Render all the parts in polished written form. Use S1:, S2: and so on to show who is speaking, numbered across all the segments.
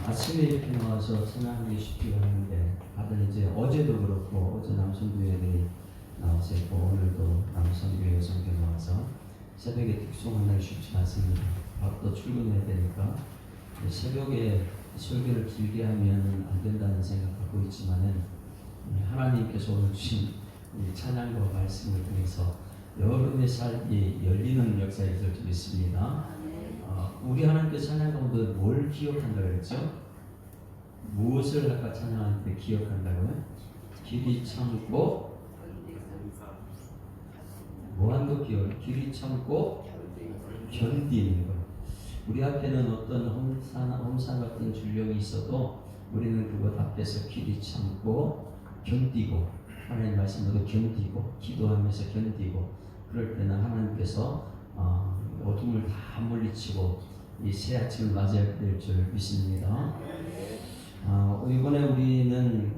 S1: 아침에 이렇게 나와서 찬양하기 쉽지가 않은데 다들 이제 어제도 그렇고 어제 남성교회들이 나와서 있고 오늘도 남성교회 성교 나와서 새벽에 특송한 날 쉽지 않습니다. 밥도 출근해야 되니까 새벽에 설교를 길게 하면 안 된다는 생각하고 있지만은 하나님께서 오늘 주신 찬양과 말씀을 통해서 여러분의 삶이 열리는 역사가 있을 줄 믿습니다. 우리 하나님께서 찬양 가운데 뭘 기억한다고 그랬죠? 무엇을 아까 찬양할 때 기억한다고요? 길이 참고 뭐한도 기억, 길이 참고 견디는 것. 우리 앞에는 어떤 홍산 같은 줄력이 있어도 우리는 그것 앞에서 길이 참고 견디고 하나님 말씀으로 견디고 기도하면서 견디고 그럴 때는 하나님께서 어둠을 다 물리치고 이 새 아침을 맞이하게 될 줄 믿습니다. 이번에 우리는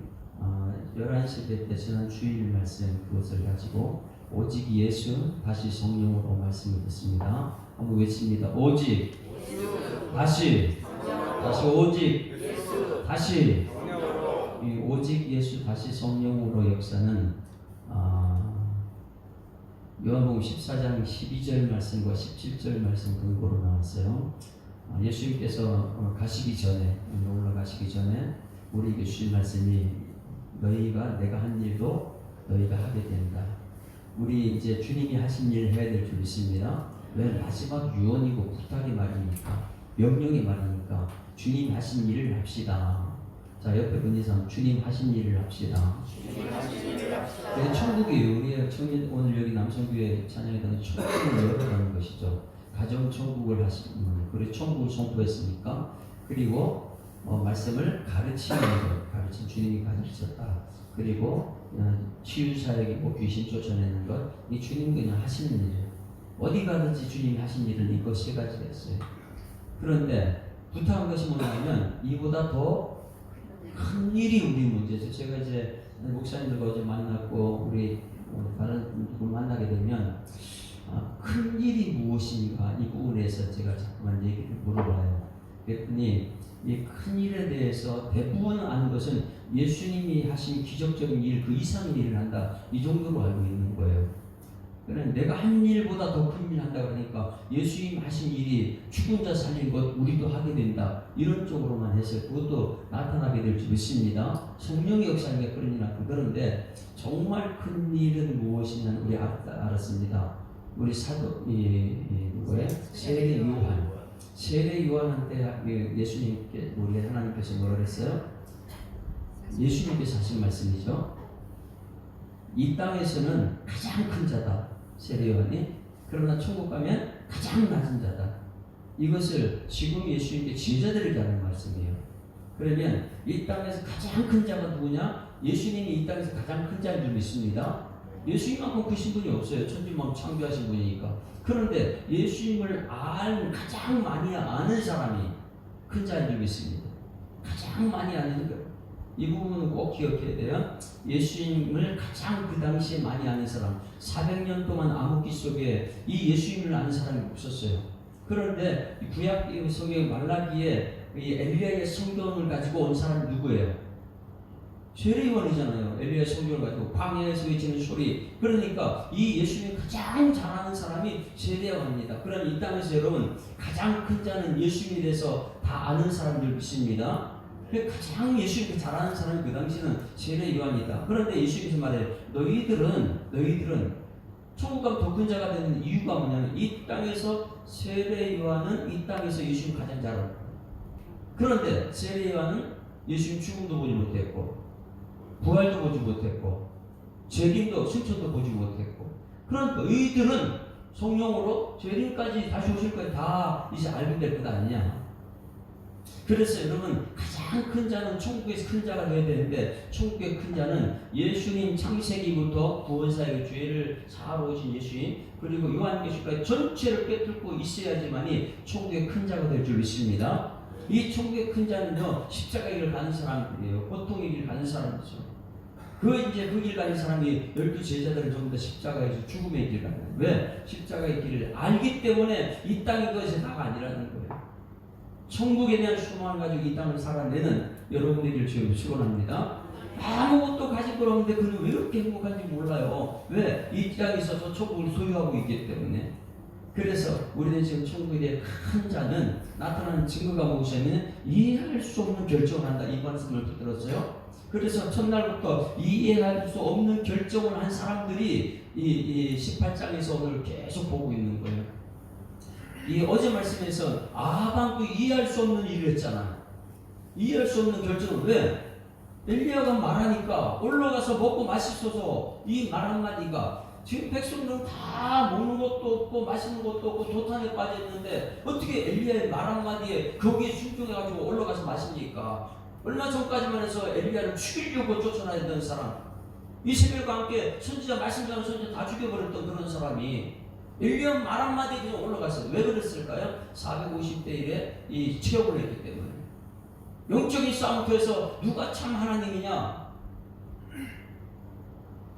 S1: 11시 때 지난 주일 말씀 그것을 가지고 오직 예수 다시 성령으로 말씀을 듣습니다. 한번 외칩니다. 오직 다시 오직 다시 이 오직 예수 다시 성령으로 역사는 요한복음 14장 12절 말씀과 17절 말씀 근거로 나왔어요. 예수님께서 가시기 전에 올라가시기 전에 우리에게 주신 말씀이 너희가 내가 한 일도 너희가 하게 된다. 우리 이제 주님이 하신 일 해야 될 줄 믿습니다. 왜? 마지막 유언이고 부탁의 말이니까 명령의 말이니까 주님 하신 일을 합시다. 자, 옆에 분이상 주님 하신 일을 합시다. 네, 천국이에요. 우리 청년 오늘 여기 남성교회 찬양에서는 천국을 열어가는 것이죠. 가정 천국을 하시는 그리고 천국을 선포했으니까 그리고 말씀을 가르치는 것, 가르친 주님이 가르쳤다. 그리고 치유 사역이고 귀신 쫓아내는 것, 이 주님 그냥 하시는 일이에요. 어디 가든지 주님이 하신 일은 이거 세 가지가 있어요. 그런데 부탁한 것이 뭐냐면 이보다 더 큰 일이 우리 문제죠. 제가 이제 목사님들과 어제 만났고 우리 다른 분들 만나게 되면 큰 일이 무엇인가 이 부분에서 제가 자꾸만 얘기를 물어봐요. 그랬더니 이 큰 일에 대해서 대부분 아는 것은 예수님이 하신 기적적인 일 그 이상의 일을 한다 이 정도로 알고 있는 거예요. 그러니까 내가 한 일보다 더 큰 일을 한다 그러니까 예수님 하신 일이 죽은 자 살린 것 우리도 하게 된다 이런 쪽으로만 해서 그것도 나타나게 될 줄 믿습니다. 성령의 역사니까 그러니까 그런데 정말 큰 일은 무엇이냐는 우리 알았습니다. 우리 사도 누구예요? 세례 요한. 세례 요한한테 예수님께 우리 하나님께서 뭐라 그랬어요? 예수님께서 하신 말씀이죠. 이 땅에서는 가장 큰 자다. 세례 요한이. 그러나 천국 가면 가장 낮은 자다. 이것을 지금 예수님께 제자들에게 하는 말씀이에요. 그러면 이 땅에서 가장 큰 자가 누구냐? 예수님이 이 땅에서 가장 큰 자인 줄 믿습니다. 예수님만큼 크신 분이 없어요. 천지만 창조하신 분이니까. 그런데 예수님을 가장 많이 아는 사람이 큰 자인 줄 믿습니다. 가장 많이 아는 것. 이 부분은 꼭 기억해야 돼요. 예수님을 가장 그 당시에 많이 아는 사람 400년 동안 암흑기 속에 이 예수님을 아는 사람이 없었어요. 그런데 구약 성경 말라기에 이 엘리야의 성경을 가지고 온 사람이 누구예요? 세례요한이잖아요. 엘리야의 성경을 가지고 광야에서 외치는 소리. 그러니까 이 예수님을 가장 잘 아는 사람이 세례요한입니다. 그럼 이 땅에서 여러분 가장 큰 자는 예수님에 대해서 다 아는 사람들 믿습니다. 가장 예수님을 잘 아는 사람이 그 당시는 세례 요한이다. 그런데 예수님께서 말해요. 너희들은 천국 가면 더 큰 자가 되는 이유가 뭐냐면 이 땅에서 세례 요한은 이 땅에서 예수님 가장 잘 알아요. 그런데 세례 요한은 예수님 죽음도 보지 못했고 부활도 보지 못했고 재림도 승천도 보지 못했고 그러니까 너희들은 성령으로 재림까지 다시 오실 거에 다 이제 알게 될 것 아니냐. 그래서 여러분 가장 큰 자는 천국에서 큰 자가 되어야 되는데 천국의 큰 자는 예수님 창세기부터 구원사역의 죄를 사하러 오신 예수님 그리고 요한계시까지 전체를 꿰뚫고 있어야지만이 천국의 큰 자가 될 줄 믿습니다. 이 천국의 큰 자는요 십자가의 길을 가는 사람들이에요. 고통의 길을 가는 사람이죠. 그 길 가는 사람이 12 제자들은 전부 다 십자가에서 죽음의 길을 가는 거예요. 왜? 십자가의 길을 알기 때문에 이 땅의 것이 다가 아니라는 거예요. 천국에 대한 소망을 가지고 이 땅을 살아내는 여러분들이 지금 축원합니다. 아무것도 가지고 없는데 그는 왜 이렇게 행복한지 몰라요. 왜? 이 땅에 있어서 천국을 소유하고 있기 때문에. 그래서 우리는 지금 천국에 대해 큰 자는 나타나는 증거가 무엇이냐면 이해할 수 없는 결정을 한다. 이 말씀을 들었어요. 그래서 첫날부터 이해할 수 없는 결정을 한 사람들이 이 18장에서 오늘 계속 보고 있는 거예요. 이 어제 말씀에서 아합도 이해할 수 없는 일을 했잖아. 이해할 수 없는 결정을 왜? 엘리야가 말하니까 올라가서 먹고 마시소서 이 말 한마디가 지금 백성들은 다 먹는 것도 없고 마시는 것도 없고 도탄에 빠져있는데 어떻게 엘리야의 말 한마디에 거기에 순종해가지고 올라가서 마십니까? 얼마 전까지만 해서 엘리야를 죽이려고 쫓아다니던 사람, 이세벨과 함께 선지자 말씀 전하는 선지자 다 죽여버렸던 그런 사람이 엘리야 말 한마디에 그냥 올라갔어요. 왜 그랬을까요? 450대 1에 이 취업을 했기 때문에. 영적인 싸움터에서 누가 참 하나님이냐,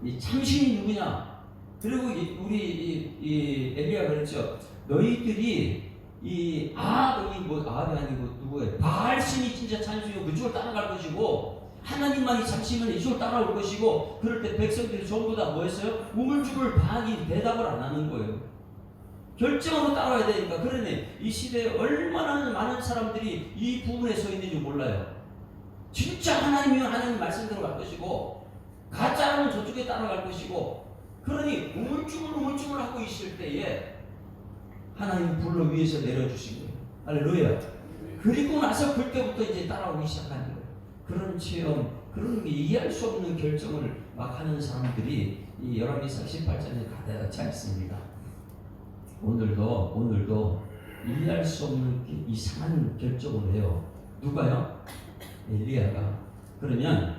S1: 이 참신이 누구냐. 그리고 우리 엘리야가 그랬죠. 너희들이 아합이 아니고 누구예요? 바알 신이 진짜 찬송이고 그쪽을 따라갈 것이고 하나님만이 참신이면 이쪽을 따라올 것이고, 그럴 때 백성들이 전부 다 뭐였어요? 우물쭈물 반이 대답을 안 하는 거예요. 결정으로 따라와야 되니까. 그러네. 이 시대에 얼마나 많은 사람들이 이 부분에 서 있는지 몰라요. 진짜 하나님이면 하나님 말씀대로 갈 것이고 가짜라면 저쪽에 따라갈 것이고, 그러니 우물쭈물 하고 있을 때에 하나님 불러 위에서 내려주신 거예요. 할렐루야. 그리고 나서 그때부터 이제 따라오기 시작하는 거예요. 그런 체험, 그런 게 이해할 수 없는 결정을 막 하는 사람들이 이 열왕기상 18장에 가득 있습니다. 오늘도 이해할 수 없는 이상한 결정을 해요. 누가요? 엘리야가. 그러면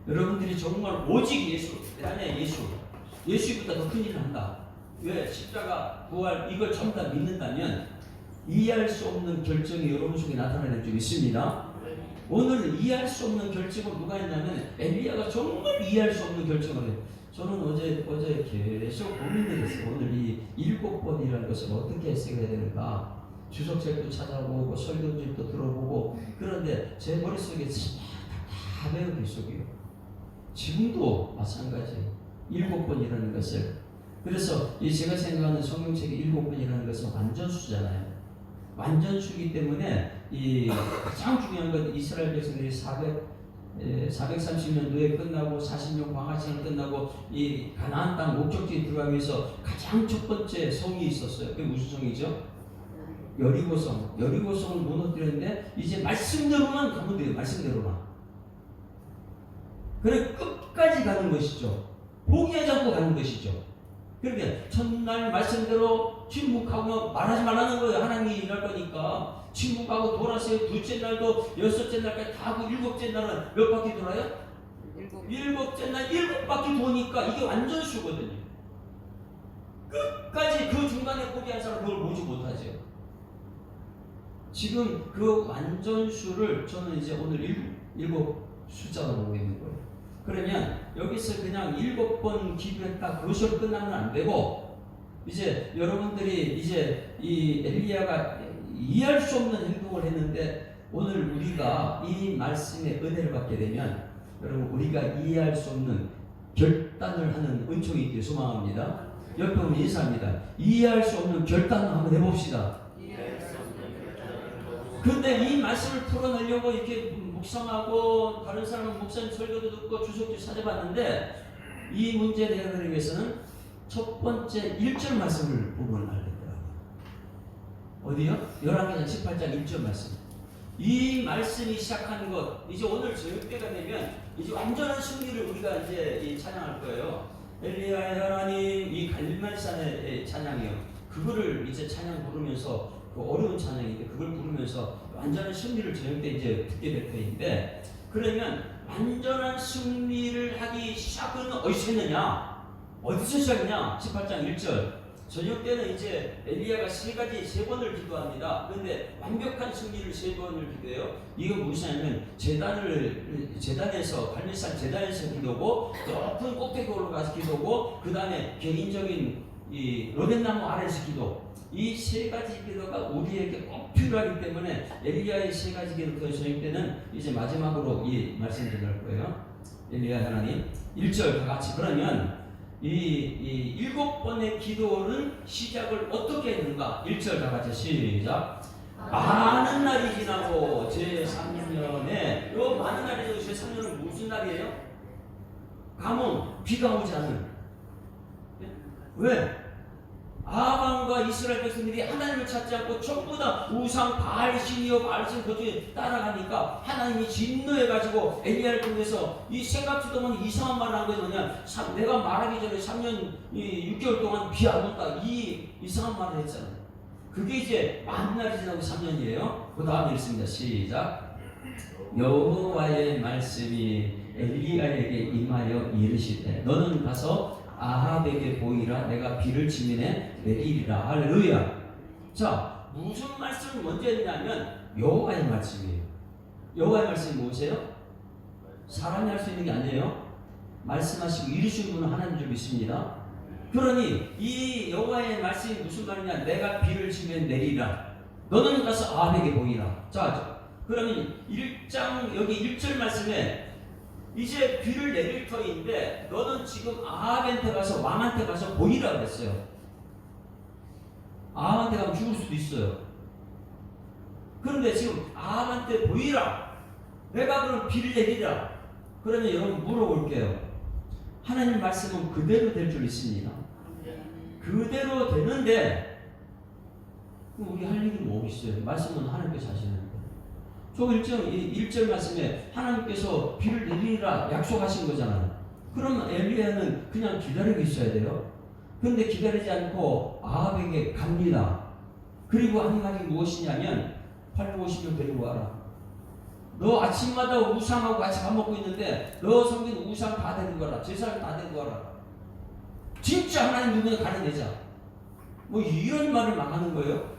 S1: 여러분들이 정말 오직 예수, 내 안에 예수보다 더 큰 일을 한다. 왜? 십자가, 부활 이걸 전부 다 믿는다면 이해할 수 없는 결정이 여러분 속에 나타나는 게 있습니다. 오늘 이해할 수 없는 결정을 누가 했냐면 엘리야가 정말 이해할 수 없는 결정을 해요. 저는 어제 계속 고민을 했어요. 오늘 이 7번이라는 것을 어떻게 해석해야 되는가. 주석책도 찾아보고 설교집도 들어보고, 그런데 제 머릿속에 다 배어 계속이에요. 지금도 마찬가지. 7번이라는 것을. 그래서 제가 생각하는 성경책의 7번이라는 것은 완전수잖아요. 완전수이기 때문에 이 가장 중요한 건 이스라엘 백성들이 430년도에 끝나고 40년 광야시간 끝나고 이 가나안 땅 목적지에 들어가기 위해서 가장 첫 번째 성이 있었어요. 그게 무슨 성이죠? 여리고성. 여리고성을 무너뜨렸는데 이제 말씀대로만 가면 돼요. 말씀대로만. 그래 끝까지 가는 것이죠. 포기하지 않고 가는 것이죠. 그러니까 첫날 말씀대로 침묵하고 말하지 말라는 거예요. 하나님이 일할 거니까 침묵하고 돌아서요. 둘째 날도 여섯째 날까지 다 하고 일곱째 날은 몇 바퀴 돌아요? 일곱째 날 7바퀴 도니까 이게 완전 수거든요. 끝까지 그 중간에 포기한 사람은 그걸 보지 못하죠. 지금 그 완전수를 저는 이제 오늘 일곱 숫자로 보고 있는 거예요. 그러면 여기서 그냥 7번 기도했다 그것으로 끝나면 안 되고, 이제 여러분들이 이제 이 엘리야가 이해할 수 없는 행동을 했는데 오늘 우리가 이 말씀의 은혜를 받게 되면 여러분 우리가 이해할 수 없는 결단을 하는 은총이 있기를 소망합니다. 옆에 보면 인사합니다. 이해할 수 없는 결단을 한번 해봅시다. 근데 이 말씀을 풀어내려고 이렇게 묵상하고 다른 사람은 목사님 설교도 듣고 주석도 찾아봤는데 이 문제를 해결하기 위해서는 첫 번째 1절 말씀을 보면 알겠더라고요. 어디요? 열왕기상 18장 1절 말씀. 이 말씀이 시작하는 것, 이제 오늘 저녁 때가 되면 이제 완전한 승리를 우리가 이제 찬양할 거예요. 엘리야의 하나님, 이 갈멜산의 찬양이요. 그거를 이제 찬양 부르면서, 그 어려운 찬양인데 그걸 부르면서 완전한 승리를 저녁 때 이제 듣게 될 터인데, 그러면 완전한 승리를 하기 시작은 어디서 했느냐? 어디서 시작이냐? 18장 1절. 저녁 때는 이제 엘리야가 세 번을 기도합니다. 그런데 완벽한 승리를 3번을 기도해요. 이건 무엇이냐면 재단에서 갈멜산 재단에서 기도고, 높은 꼭대기 올라가서 기도고, 그 다음에 개인적인 이 로뎀나무 아래에서 기도, 이 세 가지 기도가 우리에게 꼭 필요하기 때문에 엘리야의 세 가지 기도 저녁 때는 이제 마지막으로 이 말씀 드릴 거예요. 엘리야 하나님 1절 다 같이. 그러면 이 7번의 기도는 시작을 어떻게 했는가? 1절 다 같이 시작. 많은 날이 지나고 제3년에, 요 많은 날이 지나고 제3년은 무슨 날이에요? 가뭄, 비가 오지 않는. 왜? 아합과 이스라엘 백성들이 하나님을 찾지 않고 전부 다 우상 바알신이요 바알신 그쪽에 따라가니까 하나님이 진노해가지고 엘리야를 통해서 이 생각지도 못한 이상한 말을 한 거예요. 뭐냐, 내가 말하기 전에 3년 6개월 동안 비 안 온다, 이 이상한 말을 했잖아요. 그게 이제 만 날이 지나고 3년이에요. 그 다음에 읽습니다. 시작. 여호와의 말씀이 엘리야에게 임하여 이르시되 너는 가서 아합에게 보이라. 내가 비를 지면에 내리리라. 할렐루야. 자, 무슨 말씀을 먼저 했냐면 여호와의 말씀이에요. 여호와의 말씀이 무엇이에요? 사람이 할 수 있는 게 아니에요. 말씀하시고 이루신 분은 하나님 줄 믿습니다. 그러니 이 여호와의 말씀이 무슨 말이냐? 내가 비를 지면 내리라. 너는 가서 아합에게 보이라. 자, 그러면 1장 여기 1절 말씀에 이제 비를 내릴 터인데 너는 지금 아합한테 가서, 왕한테 가서 보이라 그랬어요. 아합한테 가면 죽을 수도 있어요. 그런데 지금 아합한테 보이라. 내가 그럼 비를 내리라. 그러면 여러분 물어볼게요. 하나님 말씀은 그대로 될 줄 믿습니다. 그대로 되는데 우리 할 일이 뭐 있어요? 말씀은 하나님께서 하시는데. 저 1절 말씀에 하나님께서 비를 내리라 약속하신 거잖아요. 그럼 엘리야는 그냥 기다리고 있어야 돼요. 그런데 기다리지 않고 아합에게 갑니다. 그리고 한 가지 무엇이냐면 850명 데리고 와라. 너 아침마다 우상하고 같이 밥 먹고 있는데 너 섬긴 우상 다 데리고 와라. 제사를 다 데리고 와라. 진짜 하나님 눈에 가려내자. 뭐 이런 말을 막 하는 거예요.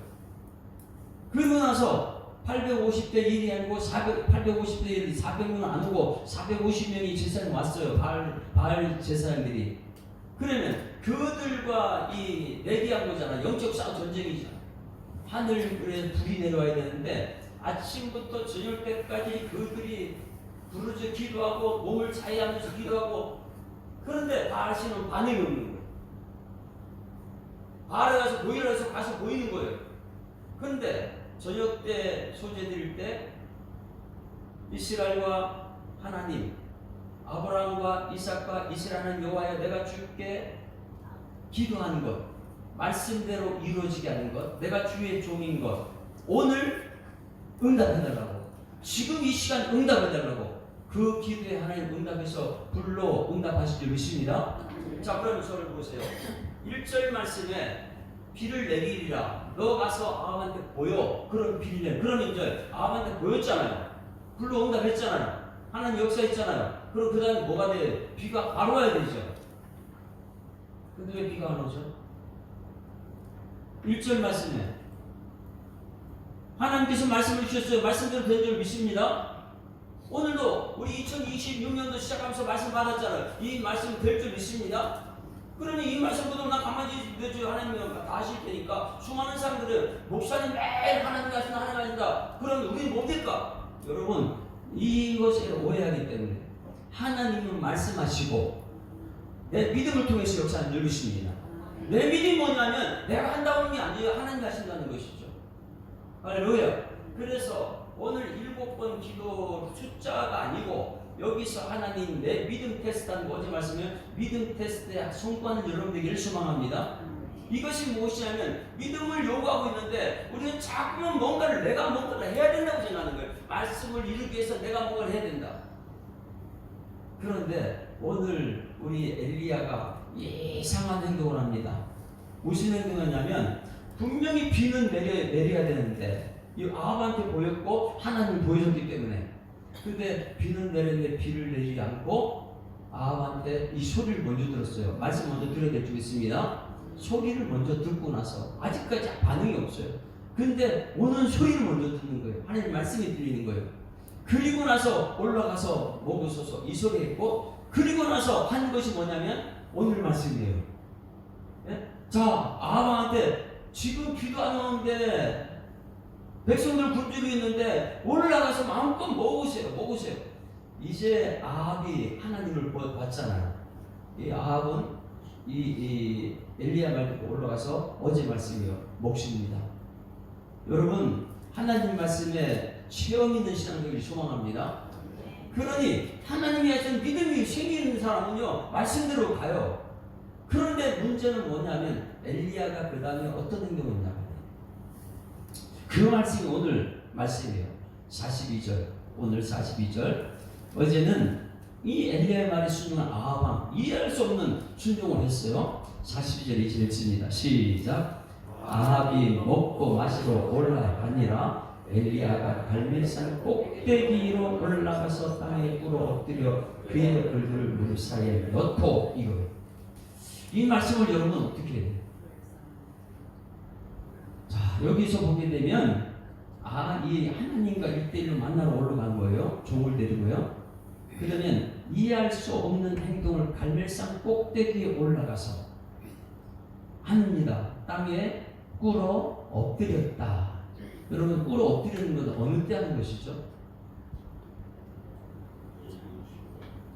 S1: 그리고 나서 850대 1이 아니고 850대 1이 400명은 안 오고 450명이 제사장이 왔어요. 바알 제사장들이. 그러면 그들과 이 내기한 거잖아. 영적 싸움 전쟁이잖아. 하늘에 불이 내려와야 되는데 아침부터 저녁 때까지 그들이 부르짖어 기도하고 몸을 자해하면서 기도하고, 그런데 바알신은 반응이 없는 거예요. 바알에 가서 보이라 해서 가서 보이는 거예요. 그런데 저녁 때 소재 드릴 때 이스라엘과 하나님, 아브라함과 이삭과 이스라엘은 여호와여 내가 주께 기도하는 것, 말씀대로 이루어지게 하는 것, 내가 주의 종인 것, 오늘 응답해달라고, 지금 이 시간 응답해달라고, 그 기도에 하나님 응답해서 불로 응답하실 줄 믿습니다. 자, 그럼 저를 보세요. 1절 말씀에 비를 내리리라. 너 가서 아합한테 보여. 그럼 비를 내려. 그럼 이제 아합한테 보였잖아요. 불로 응답했잖아요. 하나님 역사했잖아요. 그럼 그 다음에 뭐가 돼? 비가 바로 와야 되죠. 근데 왜 비가 안 오죠? 1절 말씀에 하나님께서 말씀을 주셨어요. 말씀대로 된 줄 믿습니다. 오늘도 우리 2026년도 시작하면서 말씀 받았잖아요. 이 말씀 될 줄 믿습니다. 그러니 이 말씀 보면 나 가만히 있어요. 하나님이 다 하실 테니까. 수많은 사람들은 목사님 매일 하나님 하신다, 하나님 하신다. 그러면 우리는 뭡니까? 여러분, 이것을 오해하기 때문에 하나님은 말씀하시고 내 믿음을 통해서 역사는 누리십니다. 내 믿음이 뭐냐면 내가 한다는 게 아니에요. 하나님 하신다는 것이죠. 할렐루야. 그래서 오늘 7번 기도 숫자가 아니고 여기서 하나님 내 믿음 테스트하는 거 어제 말씀하면 믿음 테스트의 성과는 여러분에게 소망합니다. 이것이 무엇이냐면 믿음을 요구하고 있는데 우리는 자꾸만 내가 뭔가를 해야 된다고 생각하는 거예요. 말씀을 이루기 위해서 내가 뭔가를 해야 된다. 그런데 오늘 우리 엘리야가 이상한 행동을 합니다. 무슨 행동을 하냐면 분명히 비는 내려야 되는데 이 아합한테 보였고 하나님을 보여줬기 때문에, 근데 비는 내렸는데 비를 내리지 않고 아합한테 이 소리를 먼저 들었어요. 말씀 먼저 들어야 될 줄 있습니다. 소리를 먼저 듣고 나서 아직까지 반응이 없어요. 근데 오는 소리를 먼저 듣는 거예요. 하나님 말씀이 들리는 거예요. 그리고 나서 올라가서 먹으소서 이 소리 했고, 그리고 나서 한 것이 뭐냐면 오늘 말씀이에요. 예? 자, 아합한테 지금 비도 안 오는데 백성들 굶주리고 있는데 올라가서 마음껏 먹으세요. 이제 아합이 하나님을 봤잖아요. 이 아합은 이 엘리야 말 듣고 올라가서 어제 말씀이요, 먹습니다. 여러분, 하나님 말씀에 체험 있는 신앙적이 소망합니다. 그러니 하나님이 하신 믿음이 생기는 사람은요, 말씀대로 가요. 그런데 문제는 뭐냐면 엘리야가 그 다음에 어떤 행동을 했냐면, 그 말씀이 오늘 말씀이에요. 42절, 오늘 42절. 어제는 이 엘리야의 말에 순종한 아합, 이해할 수 없는 순종을 했어요. 42절 이제 읽습니다. 시작. 아합이 먹고 마시러 올라가니라 엘리야가 갈멜산 꼭대기로 올라가서 땅에 꿇어 엎드려 그의 얼굴을 무릎 사이에 넣고, 이거예요. 이 말씀을 여러분 어떻게 해야 돼요? 자, 여기서 보게 되면 이 하나님과 1대1로 만나러 올라간 거예요. 종을 데리고요. 그러면 이해할 수 없는 행동을 갈멜산 꼭대기에 올라가서 합니다. 땅에 꿇어 엎드렸다. 여러분, 꿇어 엎드리는 건 어느 때 하는 것이죠?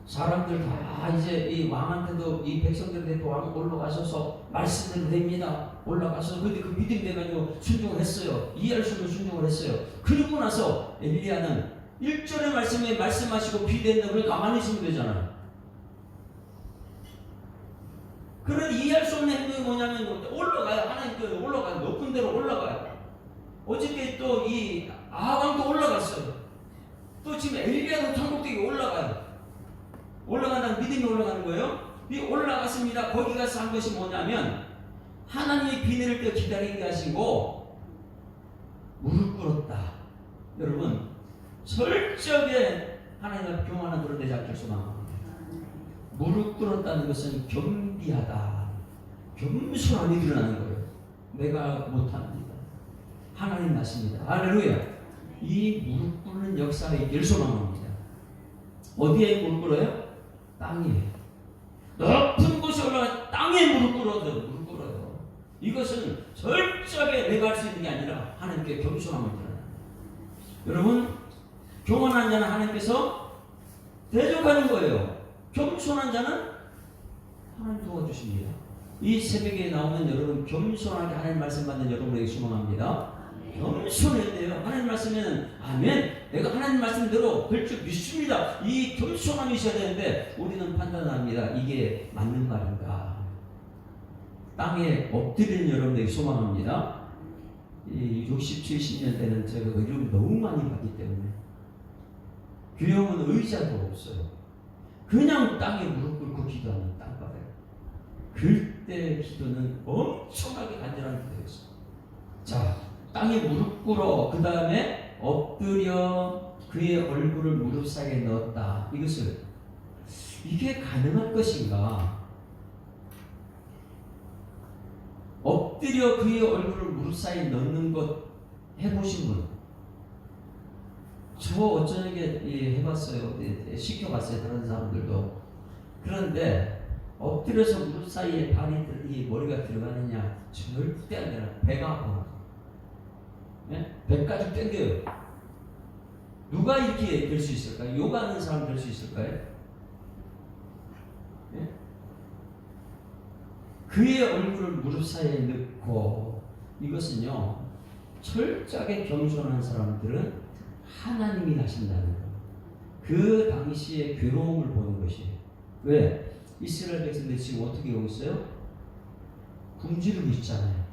S1: 사람들 다 이제 이 왕한테도, 이 백성들한테도 왕 올라가셔서 말씀을 냅니다. 올라가서 근데 그 믿음 돼가지고 순종을 했어요. 이해할 수 없는 순종을 했어요. 그리고 나서 엘리야는 1절의 말씀에 말씀하시고 비대는 걸 가만히 있으면 되잖아요. 그런 이해할 수 없는 행동이 뭐냐면 올라가요. 하나님께 올라가요. 높은 데로 올라가요. 어저께 또 이 아합왕도 올라갔어요. 또 지금 엘리야도 천국되게 올라가요. 올라간다는 믿음이 올라가는 거예요. 이 올라갔습니다. 거기 가서 한 것이 뭐냐면 하나님이 비 내릴 때 기다리게 하시고 무릎 꿇었다. 여러분, 철저하게 하나님과 교만한 그런 데지 않길 소망합니다. 무릎 꿇었다는 것은 겸비하다, 겸손함이 드러나는 거예요. 내가 못합니다. 하나님 나십니다. 할렐루야. 이 무릎 꿇는 역사가 있길 소망합니다. 어디에 무릎 꿇어요? 땅에. 높은 곳에 올라가 땅에 무릎 꿇어요. 이것은 철저하게 내가 할 수 있는 게 아니라 하나님께 겸손함을 드러납니다. 여러분, 교만한 자는 하나님께서 대적하는 거예요. 겸손한 자는 하나님 도와주십니다. 이 새벽에 나오는 여러분, 겸손하게 하나님 말씀 받는 여러분에게 소망합니다. 겸손해야 돼요. 하나님 말씀에는 아멘, 내가 하나님 말씀대로 될 줄 믿습니다. 이 겸손함이 있어야 되는데 우리는 판단합니다. 이게 맞는 말인가? 땅에 엎드리는 여러분에게 소망합니다. 이 60, 70년 때는 제가 의료를 너무 많이 받기 때문에 교영은 의자도 없어요. 그냥 땅에 무릎 꿇고 기도하는 땅바닥에. 그때 기도는 엄청나게 간절한 기도였어요. 자, 땅에 무릎 꿇어 그 다음에 엎드려 그의 얼굴을 무릎 사이에 넣었다. 이게 가능할 것인가? 엎드려 그의 얼굴을 무릎 사이에 넣는 것 해보신 분? 저 어쩌게 해봤어요. 시켜봤어요. 다른 사람들도. 그런데 엎드려서 무릎 사이에 발이 머리가 들어가느냐? 절대 안 되나. 배가 아파. 네? 배까지 땡겨요. 누가 이렇게 될 수 있을까요? 요가하는 사람 될 수 있을까요? 네? 그의 얼굴을 무릎 사이에 넣고, 이것은요, 철저하게 겸손한 사람들은 하나님이 하신다는 거. 그 당시에 괴로움을 보는 것이에요. 왜? 이스라엘 백성들이 지금 어떻게 하고 있어요? 굶주리고 있잖아요.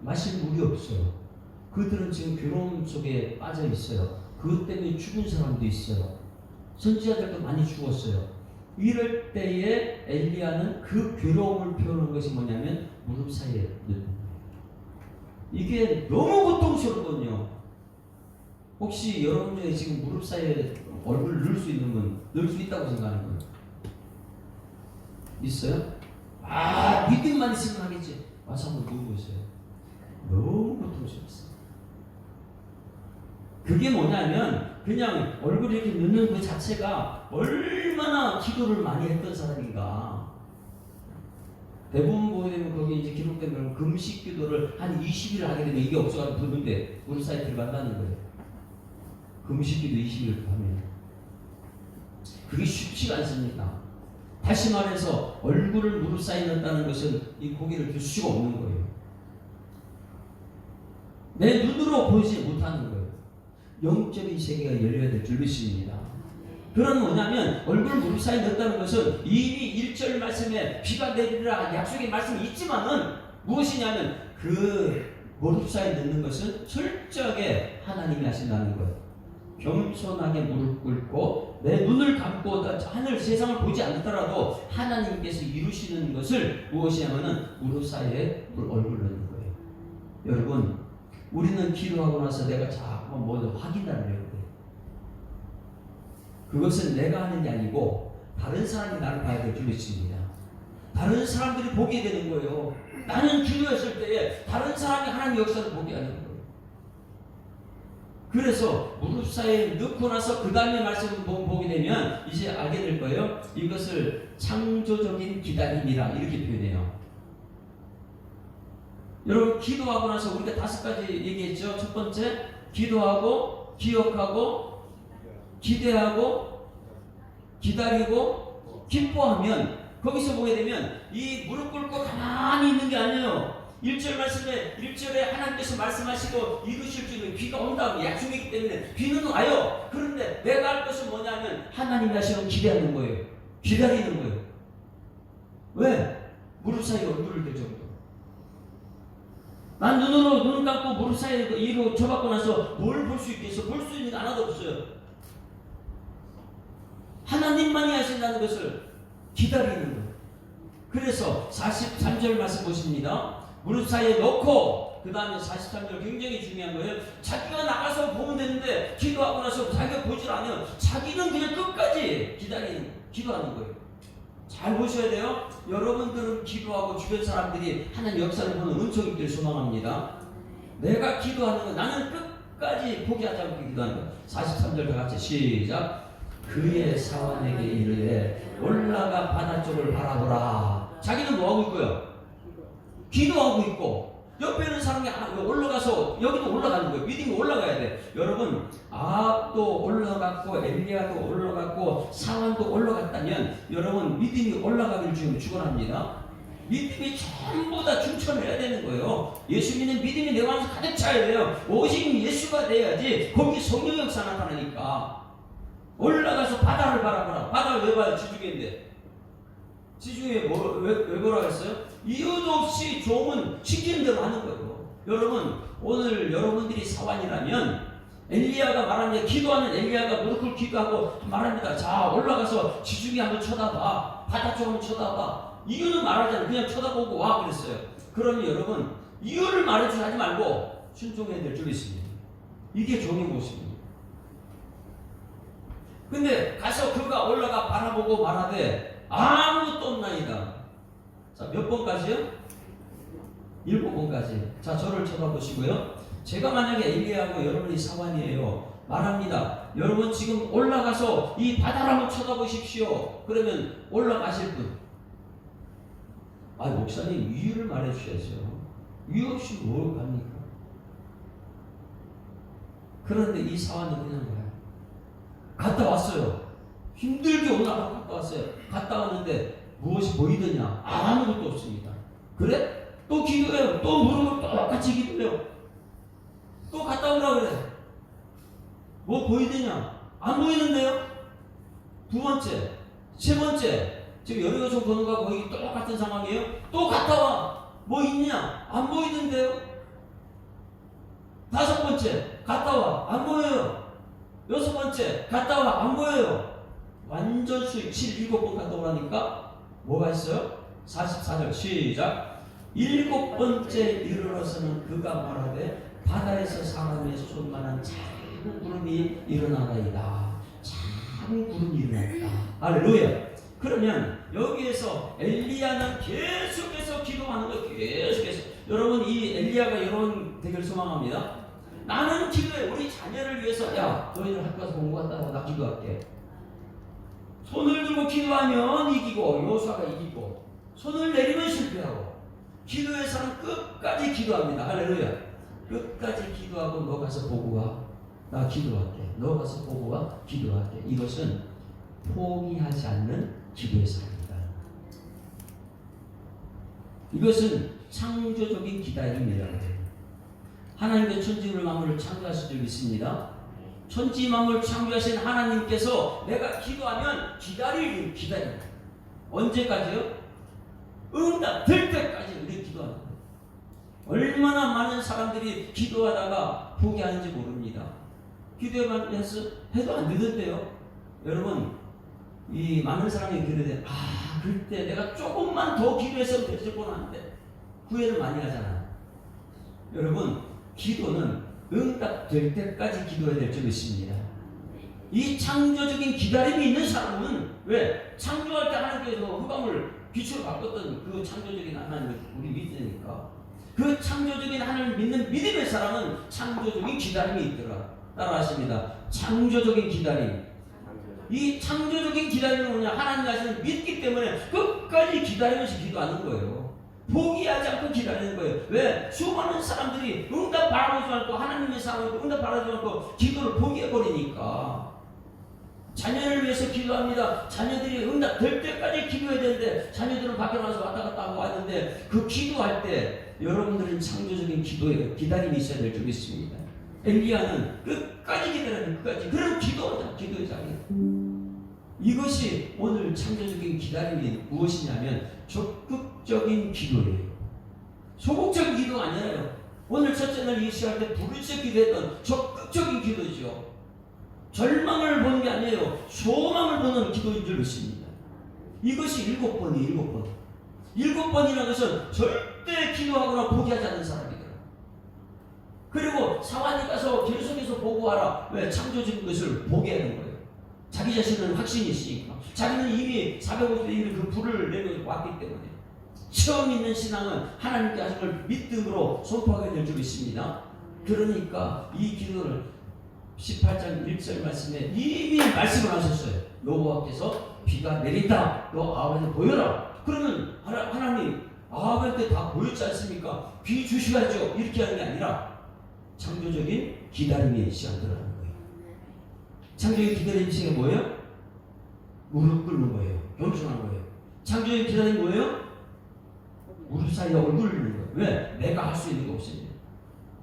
S1: 마실 물이 없어요. 그들은 지금 괴로움 속에 빠져 있어요. 그것 때문에 죽은 사람도 있어요. 선지자들도 많이 죽었어요. 이럴 때에 엘리야는 그 괴로움을 표현한 것이 뭐냐면 무릎 사이에 넣는 거예요. 이게 너무 고통스럽거든요. 혹시 여러분 중에 지금 무릎 사이에 얼굴을 넣을 수 있는 분, 넣을 수 있다고 생각하는 분 있어요? 믿음만 있으면 하겠지. 와서 한번 누워보세요. 너무 고통스럽습니다. 그게 뭐냐면 그냥 얼굴 이렇게 넣는 그 자체가 얼마나 기도를 많이 했던 사람인가. 대부분 보게 되면 거기 이제 기록된 걸 금식 기도를 한 20일 하게 되면 이게 없어가지고 부는데 무릎 사이에 들어간다는 거예요. 금식 기도 20일 하면. 그게 쉽지가 않습니다. 다시 말해서 얼굴을 무릎 사이에 넣었다는 것은 이 고개를 들 수가 없는 거예요. 내 눈으로 보이지 못하는 거예요. 영적인 세계가 열려야 될 줄 믿습니다. 그건 뭐냐면 얼굴 무릎 사이에 넣었다는 것은 이미 1절 말씀에 비가 내리라 약속의 말씀이 있지만은 무엇이냐면 그 무릎 사이에 넣는 것은 철저하게 하나님이 하신다는 거예요. 겸손하게 무릎 꿇고 내 눈을 감고 하늘 세상을 보지 않더라도 하나님께서 이루시는 것을 무엇이냐면은 무릎 사이에 얼굴 넣는 거예요. 여러분, 우리는 기도하고 나서 내가 자꾸 뭐 확인하려고 해요. 그것은 내가 하는 게 아니고 다른 사람이 나를 봐야 될 줄 믿습니다. 다른 사람들이 보게 되는 거예요. 나는 기도했을 때에 다른 사람이 하나님 역사를 보게 하는 거예요. 그래서 무릎 사이에 넣고 나서 그 다음에 말씀을 보게 되면 이제 알게 될 거예요. 이것을 창조적인 기다림이라 이렇게 표현해요. 여러분, 기도하고 나서 우리가 5가지 얘기했죠. 첫 번째, 기도하고 기억하고 기대하고 기다리고 기뻐하면, 거기서 보게 되면 이 무릎 꿇고 가만히 있는 게 아니에요. 1절 말씀에 1절에 하나님께서 말씀하시고 이루실 줄은 비가 온다고 약속이기 때문에 비는 와요. 그런데 내가 할 것은 뭐냐면 하나님이 하시는 기대하는 거예요. 기다리는 거예요. 왜? 무릎 사이에 얼굴을 댈 정도. 난 눈 감고 무릎 사이에 이로 쳐박고 나서 뭘 볼 수 있겠어? 볼 수 있는 게 하나도 없어요. 하나님만이 하신다는 것을 기다리는 거예요. 그래서 43절 말씀 보십니다. 무릎 사이에 넣고 그 다음에 43절 굉장히 중요한 거예요. 자기가 나가서 보면 되는데 기도하고 나서 자기가 보질 않아요. 자기는 그냥 끝까지 기도하는 거예요. 잘 보셔야 돼요. 여러분들은 기도하고 주변 사람들이 하나님 역사를 보는 은총이 있기를 소망합니다. 내가 기도하는 건 나는 끝까지 포기하지 않고 기도하는 거예요. 43절 다 같이 시작. 그의 사환에게 이르되 올라가 바다 쪽을 바라보라. 자기는 뭐하고 있고요? 기도하고 있고 옆에 있는 사람이 올라가서 여기도 올라가는 거예요. 믿음이 올라가야 돼. 여러분, 아합도 올라갔고 엘리야도 올라갔고 사환도 올라갔다면 여러분 믿음이 올라가기를 지금 축원합니다. 믿음이 전부 다 충천해야 되는 거예요. 예수 믿는 믿음이 내 마음에서 가득 차야 돼요. 오직 예수가 돼야지 거기 성령 역사 나타나니까. 올라가서 바다를 바라보라. 바다를 왜 봐요? 지중해인데. 지중해 왜 보라 했어요? 이유도 없이 종은 시키는 대로 하는 거예요. 여러분, 오늘 여러분들이 사환이라면 엘리야가 말합니다. 기도하는 엘리야가 무릎을 기도하고 말합니다. 자, 올라가서 지중해 한번 쳐다봐. 바다 쪽 한번 쳐다봐. 이유는 말하잖아요. 그냥 쳐다보고 와 그랬어요. 그러면 여러분, 이유를 말해주지 하지 말고 순종해야 될 줄 있습니다. 이게 종의 모습입니다. 근데 가서 그가 올라가 바라보고 말하되 아무것도 없나이다. 자, 몇 번까지요? 7번까지. 자, 저를 쳐다보시고요. 제가 만약에 엘리야하고 여러분이 사환이에요. 말합니다. 여러분 지금 올라가서 이 바다를 한번 쳐다보십시오. 그러면 올라가실 분. 아, 목사님 이유를 말해 주셔야죠. 이유 없이 뭘 갑니까? 그런데 이 사환은 그냥 가요. 갔다 왔어요. 힘들게 올라가 갔다 왔어요. 갔다 왔는데 무엇이 보이더냐? 아무것도 없습니다. 그래? 또 기도해요. 또 무릎을 똑같이 기도해요. 또 갔다 오라 그래. 뭐 보이더냐? 안 보이는데요? 두 번째, 세 번째, 지금 여리고성 보는 거하고 거의 똑같은 상황이에요. 또 갔다 와. 뭐 있냐? 안 보이는데요? 다섯 번째, 갔다 와. 안 보여요. 여섯 번째, 갔다 와. 안 보여요. 완전 수익 7번 갔다 오라니까 뭐가 있어요? 44절 시작. 7번째 이르러서는 그가 말하되 바다에서 사람의 손만한 작은 구름이 일어나다이다. 작은 구름이 일어났다. 할렐루야. 그러면 여기에서 엘리야는 계속해서 기도하는 거예요. 계속해서. 여러분, 이 엘리야가 이런 되길 소망합니다. 나는 기도해. 우리 자녀를 위해서. 야, 너희들 학교 가서 공부한다고 나 기도할게. 손을 들고 기도하면 이기고, 여호수아가 이기고, 손을 내리면 실패하고 기도의 사람 끝까지 기도합니다. 할렐루야. 끝까지 기도하고 너 가서 보고 와. 나 기도할게. 너 가서 보고 와. 기도할게. 이것은 포기하지 않는 기도의 사람입니다. 이것은 창조적인 기다림이라고 해요. 하나님의 천지를 만물을 창조하신 줄 믿습니다. 천지 만물 창조하신 하나님께서 내가 기도하면 기다림. 언제까지요? 응답 될 때까지 우리 기도하는 거예요. 얼마나 많은 사람들이 기도하다가 포기하는지 모릅니다. 기도해서 해도 안 되던데요. 여러분, 이 많은 사람이 기도해. 그때 내가 조금만 더 기도했으면 됐을 뻔한데 후회를 많이 하잖아. 여러분, 기도는 응답될 때까지 기도해야 될 줄 믿습니다. 이 창조적인 기다림이 있는 사람은 왜? 창조할 때 하나님께서 흑암을 빛으로 바꿨던 그 창조적인 하나님을 우리 믿으니까 그 창조적인 하나님을 믿는 믿음의 사람은 창조적인 기다림이 있더라. 따라하십니다. 창조적인 기다림. 이 창조적인 기다림은 뭐냐? 하나님 자신을 믿기 때문에 끝까지 기다리면서 기도하는 거예요. 포기하지 않고 기다리는 거예요. 왜? 수많은 사람들이 응답 바라보지 않고 하나님의 사람을 응답 바라보지 않고 기도를 포기해버리니까 자녀를 위해서 기도합니다. 자녀들이 응답 될 때까지 기도해야 되는데 자녀들은 밖에 나와서 왔다 갔다 하고 왔는데 그 기도할 때 여러분들은 창조적인 기도에 기다림이 있어야 될 줄 믿습니다. 엘리야는 끝까지 기다려요. 끝까지. 그럼 기도하자. 기도의 자리. 이것이 오늘 창조적인 기다림이 무엇이냐면 적극적인 기도예요. 소극적인 기도가 아니라요. 오늘 첫째 날 예수할 때 부르짖어 기도했던 적극적인 기도죠. 절망을 보는 게 아니에요. 소망을 보는 기도인 줄 믿습니다. 이것이 7번이 7번이라는 것은 절대 기도하거나 포기하지 않는 사람이다. 그리고 사관에 가서 계속해서 보고하라. 왜? 창조적인 것을 포기하는 거예요. 자기 자신은 확신이 있으니까. 자기는 이미 450대 1의 그 불을 내고 왔기 때문에. 처음 있는 신앙은 하나님께 하신 걸 믿음으로 선포하게 될 줄 믿습니다. 그러니까 이 기도를 18장 1절 말씀에 이미 말씀을 하셨어요. 여호와께서 비가 내린다. 너 아버지한테 보여라. 그러면 하나님 아버지한테 다 보였지 않습니까? 비 주셔야죠. 이렇게 하는 게 아니라 창조적인 기다림의 시간 들어가는 거예요. 창조적인 기다림의 시간이 뭐예요? 무릎 꿇는 거예요. 겸손한 거예요. 창조적인 기다림이 뭐예요? 무릎 사이에 얼굴을 꿇는 거예요. 왜? 내가 할 수 있는 게 없습니다.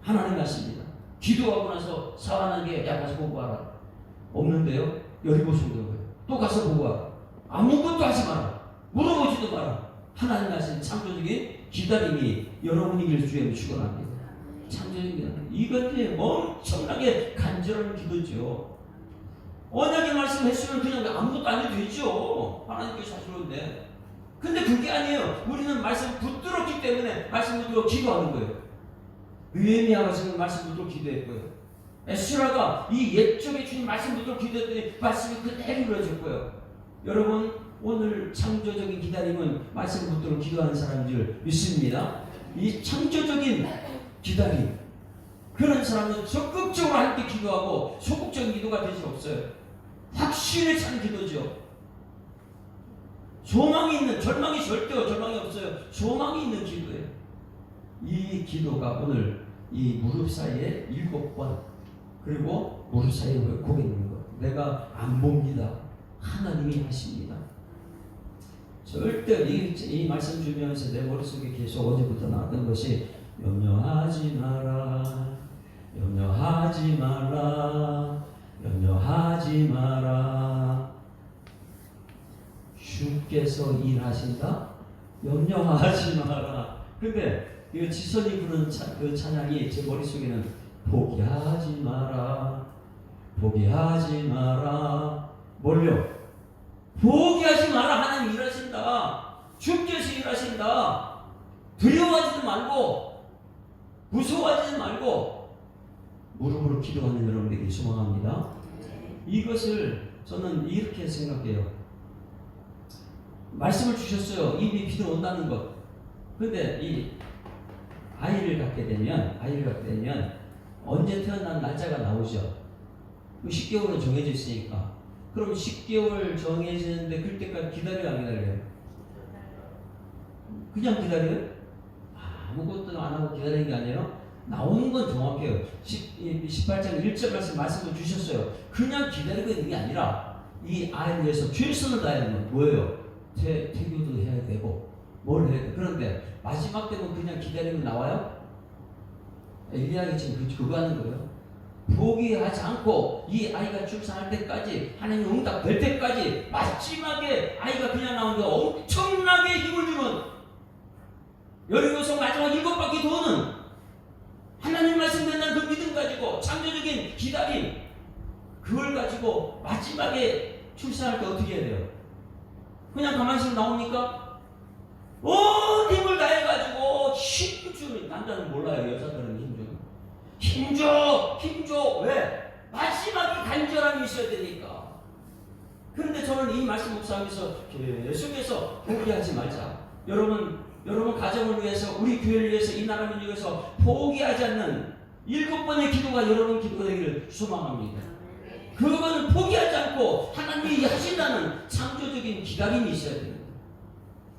S1: 하나님 같습니다. 기도하고 나서 사랑하는 게 야 가서 보고 와라. 없는데요. 여리고성 거예요. 또 가서 보고 와라. 아무것도 하지 마라. 물어보지도 마라. 하나님 하신 창조적인 기다림이 여러분이 이길 주에 축원합니다. 창조적인 기다림. 이것이 엄청나게 간절한 기도죠. 언약의 말씀 했으면 그냥 아무것도 안 해도 되죠. 하나님께서 하시는데. 근데 그게 아니에요. 우리는 말씀 붙들었기 때문에 말씀 붙들어 기도하는 거예요. 느헤미야가 지금 말씀 붙들어 기도했고요. 에스라가 이 옛적에 주신 말씀 붙들어 기도했더니 말씀이 그대로 이루어졌고요. 여러분 오늘 창조적인 기다림은 말씀 붙들어 기도하는 사람인 줄 믿습니다. 이 창조적인 기다림 그런 사람은 적극적으로 함께 기도하고 소극적인 기도가 될 수 없어요. 확신에 찬 기도죠. 소망이 있는 절망이 절대로 절망이 없어요. 소망이 있는 기도예요. 이 기도가 오늘 이 무릎 사이에 7번 그리고 무릎 사이에 고개 있는 것. 내가 안 봅니다. 하나님이 하십니다. 절대 이 말씀 주면서 내 머릿속에 계속 어제부터 나왔던 것이 염려하지 마라. 염려하지 마라. 염려하지 마라. 주께서 일하신다? 염려하지 마라. 근데 이 지선이 부르는 그 찬양이 제 머릿속에는 포기하지 마라. 포기하지 마라. 뭘요? 포기하지 마라. 하나님 일하신다. 주께서 일하신다. 두려워하지도 말고 무서워하지도 말고 무릎으로 기도하는 여러분에게 소망합니다. 이것을 저는 이렇게 생각해요. 말씀을 주셨어요. 이미 비도 온다는 것. 근데 이 아이를 갖게 되면 언제 태어난 날짜가 나오죠. 10개월은 정해져 있으니까. 그럼 10개월 정해지는데 그때까지 기다려요, 안 기다려요? 그냥 기다려요? 아무것도 안 하고 기다리는 게 아니에요. 나오는 건 정확해요. 18장 1절 말씀을 주셨어요. 그냥 기다리고 있는 게 아니라 이 아이를 위해서 최선을 다해야 되는 건 뭐예요? 태교도 해야 되고 뭘 해야 돼. 그런데 마지막 때는 그냥 기다리고 나와요? 엘리야가 지금 그거 하는 거예요. 포기하지 않고 이 아이가 출산할 때까지, 하나님 응답될 때까지, 마지막에 아이가 그냥 나오는데 엄청나게 힘을 주는, 여리고성 마지막 7바퀴 도는 하나님 말씀된다는 그 믿음 가지고 창조적인 기다림, 그걸 가지고 마지막에 출산할 때 어떻게 해야 돼요? 그냥 가만히 있으면 나옵니까? 온 힘을 다해가지고 힘주는, 남자는 몰라요. 여자들은 힘줘. 왜? 마지막에 간절함이 있어야 되니까. 그런데 저는 이 말씀 묵상하면서 계속해서 포기하지 말자. 여러분 가정을 위해서, 우리 교회를 위해서, 이 나라를 위해서 포기하지 않는 7번의 기도가 여러분 기도가 되기를 소망합니다. 그거는 포기하지 않고 하나님이 하신다는 창조적인 기다림이 있어야 됩니다.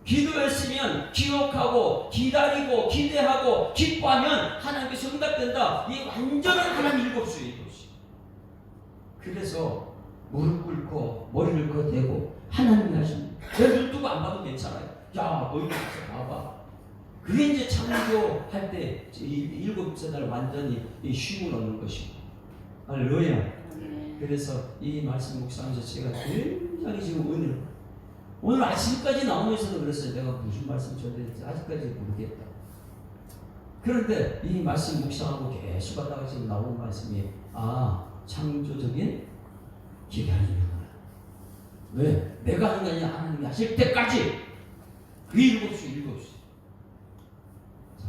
S1: 기도했으면 기억하고 기다리고 기대하고 기뻐하면 하나님께서 응답된다. 이 완전한 하나님 일곱수예요. 그래서 무릎 꿇고 머리를 걷대고 하나님이 하십니다. 내 눈 뜨고 안 봐도 괜찮아요. 야, 너희 봐봐. 그게 이제 창조할 때 이 7세달 완전히 이 쉼을 얻는 것이고. 할렐루야. 그래서 이 말씀 묵상하면서 제가 굉장히 지금 오늘 아침까지 나오면서도 그랬어요. 내가 무슨 말씀 전했는지 아직까지 모르겠다. 그런데 이 말씀 묵상하고 계속 하다가 지금 나오는 말씀이 창조적인 기다림이구나. 왜? 내가 하는 게 아니라 하나님이 하실 때까지 그 7수. 자,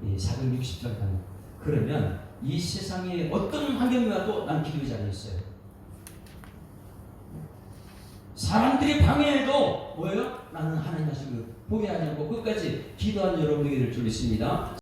S1: 이 460절 가는. 그러면 이 세상에 어떤 환경이라도 난 기도의 자리에 있어요. 사람들이 방해해도 뭐예요? 나는 하나님 하시고 포기하지 않고 끝까지 기도하는 여러분에게 될 줄 믿습니다.